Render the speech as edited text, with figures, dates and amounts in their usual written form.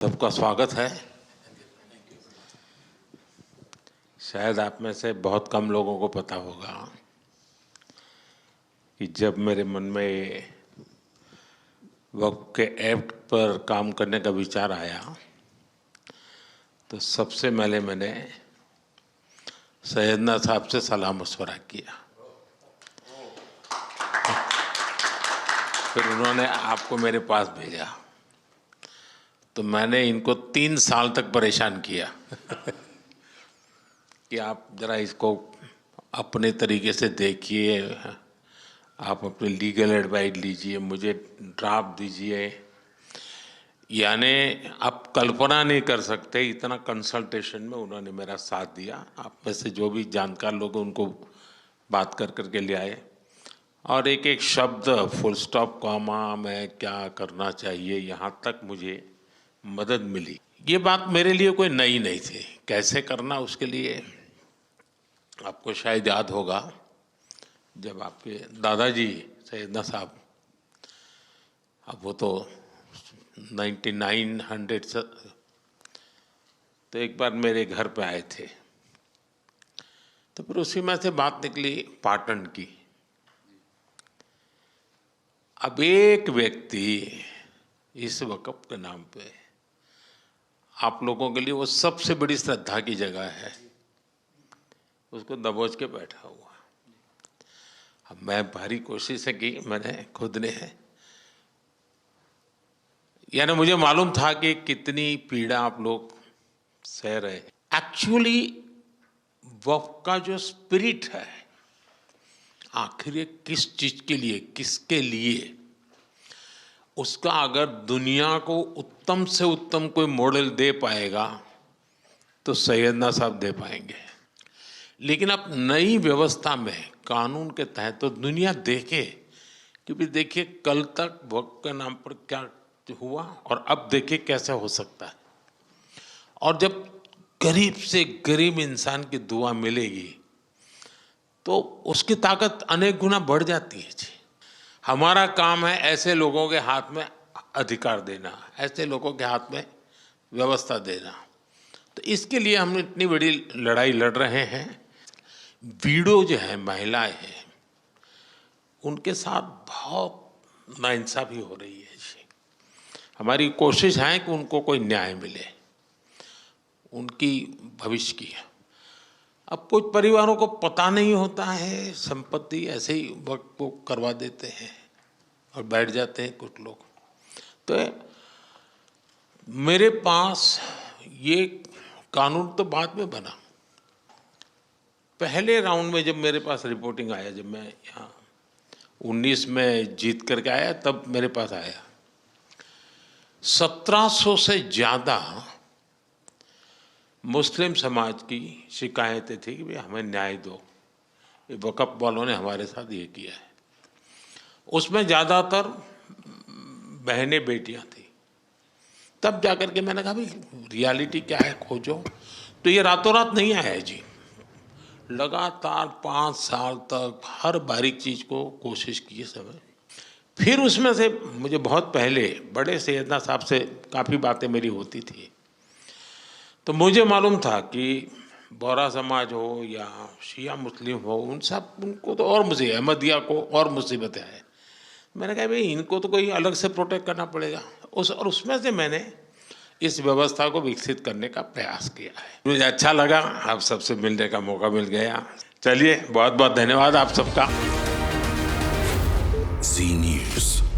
सबका स्वागत है। शायद आप में से बहुत कम लोगों को पता होगा कि जब मेरे मन में वक्फ के एक्ट पर काम करने का विचार आया तो सबसे पहले मैंने सैयदना साहब से सलाह मशवरा किया। फिर उन्होंने आपको मेरे पास भेजा तो मैंने इनको 3 साल तक परेशान किया कि आप जरा इसको अपने तरीके से देखिए, आप अपनी लीगल एडवाइस लीजिए, मुझे ड्राफ्ट दीजिए। यानी आप कल्पना नहीं कर सकते इतना कंसल्टेशन में उन्होंने मेरा साथ दिया। आप में से जो भी जानकार लोग उनको बात कर करके ले आए और एक एक शब्द फुल स्टॉप कॉमा में क्या करना चाहिए यहाँ तक मुझे मदद मिली। ये बात मेरे लिए कोई नई नहीं थी, कैसे करना उसके लिए आपको शायद याद होगा जब आपके दादाजी सैयदना साहब, अब वो तो 1900 से, तो एक बार मेरे घर पे आए थे तो फिर उसी में से बात निकली पाटन की। अब एक व्यक्ति इस वक़्फ़ के नाम पे आप लोगों के लिए वो सबसे बड़ी श्रद्धा की जगह है, उसको दबोच के बैठा हुआ। अब मैं भारी कोशिश की मैंने खुद ने है, यानी मुझे मालूम था कि कितनी पीड़ा आप लोग सह रहे हैं। एक्चुअली वक्फ का जो स्पिरिट है, आखिर ये किस चीज के लिए, किसके लिए, उसका अगर दुनिया को उत्तम से उत्तम कोई मॉडल दे पाएगा तो सैयदना साहब दे पाएंगे। लेकिन अब नई व्यवस्था में कानून के तहत तो दुनिया देखे कि भी देखिए कल तक वक्फ के नाम पर क्या हुआ और अब देखिए कैसे हो सकता है। और जब गरीब से गरीब इंसान की दुआ मिलेगी तो उसकी ताकत अनेक गुना बढ़ जाती है जी। हमारा काम है ऐसे लोगों के हाथ में अधिकार देना, ऐसे लोगों के हाथ में व्यवस्था देना। तो इसके लिए हम इतनी बड़ी लड़ाई लड़ रहे हैं। वीडो जो है, महिलाएं हैं, उनके साथ बहुत नाइंसाफी हो रही है जी। हमारी कोशिश है कि उनको कोई न्याय मिले, उनकी भविष्य की। अब कुछ परिवारों को पता नहीं होता है, संपत्ति ऐसे ही वक्त को करवा देते हैं और बैठ जाते हैं कुछ लोग। तो मेरे पास ये कानून तो बाद में बना, पहले राउंड में जब मेरे पास रिपोर्टिंग आया, जब मैं यहाँ 19 में जीत करके आया तब मेरे पास आया 1700 से ज़्यादा मुस्लिम समाज की शिकायतें थी कि भाई हमें न्याय दो, ये वक़्फ़ वालों ने हमारे साथ ये किया है। उसमें ज़्यादातर बहनें बेटियां थी। तब जाकर के मैंने कहा भाई रियलिटी क्या है खोजो। तो ये रातों रात नहीं आया है जी, लगातार 5 साल तक हर बारीक चीज़ को कोशिश की समय। फिर उसमें से मुझे बहुत पहले बड़े सैयदना साहब से काफ़ी बातें मेरी होती थी, तो मुझे मालूम था कि बोहरा समाज हो या शिया मुस्लिम हो, उनको तो और मुझे अहमदिया को और मुसीबतें हैं। मैंने कहा भाई इनको तो कोई अलग से प्रोटेक्ट करना पड़ेगा। और उसमें से मैंने इस व्यवस्था को विकसित करने का प्रयास किया है। मुझे अच्छा लगा, आप सबसे मिलने का मौका मिल गया। चलिए, बहुत बहुत धन्यवाद आप सबका। जी न्यूज़।